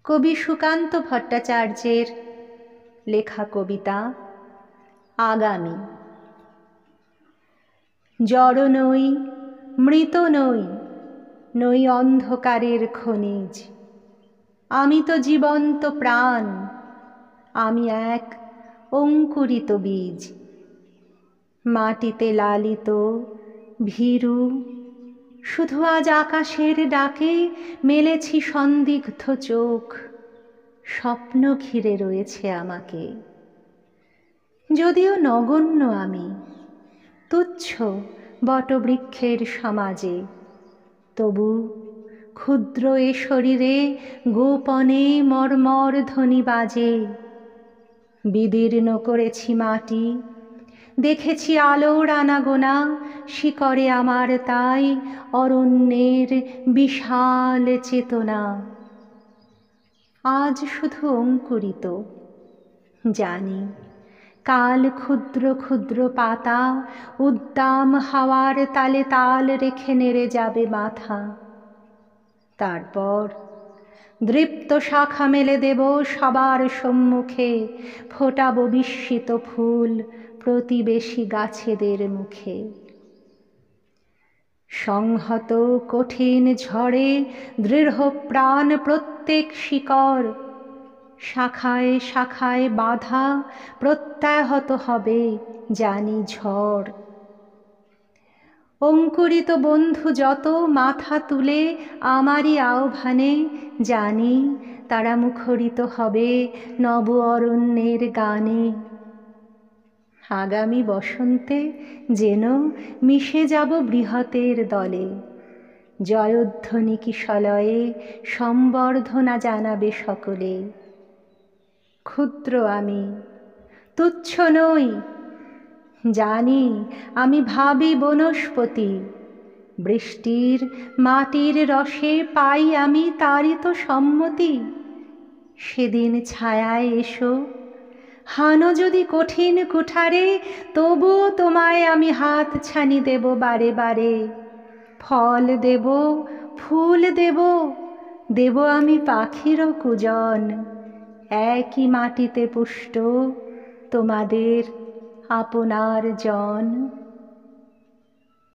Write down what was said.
কবি সুকান্ত ভট্টাচার্যের লেখা কবিতা আগামী। জড় নই, মৃত নই, নই অন্ধকারের খনিজ। আমি তো জীবন্ত প্রাণ, আমি এক অঙ্কুরিত বীজ। মাটিতে লালিত ভীরু, শুধু আজ আকাশের ডাকে মেলেছি সন্দিগ্ধ চোখ। স্বপ্ন ঘিরে রয়েছে আমাকে। যদিও নগণ্য আমি, তুচ্ছ বটবৃক্ষের সমাজে, তবু ক্ষুদ্র এ শরীরে গোপনে মর্মর ধ্বনি বাজে। বিদীর্ণ করেছি মাটি, দেখেছি আলোর আনাগোনা, শিকড়ে আমার তাই অরণ্যের বিশাল চেতনা। আজ শুধু অঙ্কুরিত, জানি কাল ক্ষুদ্র ক্ষুদ্র পাতা উদ্দাম হাওয়ার তালে তাল রেখে নেড়ে যাবে মাথা। তারপর দৃপ্ত শাখা মেলে দেব সবার সম্মুখে, ফোটাবো বিস্মিত ফুল প্রতিবেশী গাছেদের মুখে। সংহত কঠিন ঝড়ে দৃঢ় প্রাণ প্রত্যেক শিকড়, শাখায় শাখায় বাধা প্রত্যাহত হবে জানি ঝড়। অঙ্কুরিত বন্ধু যত মাথা তুলে আমারই আহ্বানে, জানি তারা মুখরিত হবে নব অরণ্যের গানে। আগামী বসন্তে যেন মিশে যাব বৃহতের দলে, জয়ধ্বনি কিশলয়ে সম্বর্ধনা জানাবে সকলে। ক্ষুদ্র আমি, তুচ্ছ নই, জানি আমি ভাবি বনস্পতি। বৃষ্টির মাটির রসে পাই আমি তারই তো সম্মতি। সেদিন ছায়ায় এসো, হানো যদি কঠিন কুঠারে, তবুও তোমায় আমি হাত ছানি দেব বারে বারে। ফল দেব, ফুল দেব, দেব আমি পাখিরও কুজন, একই মাটিতে পুষ্ট তোমাদের আপনার জন।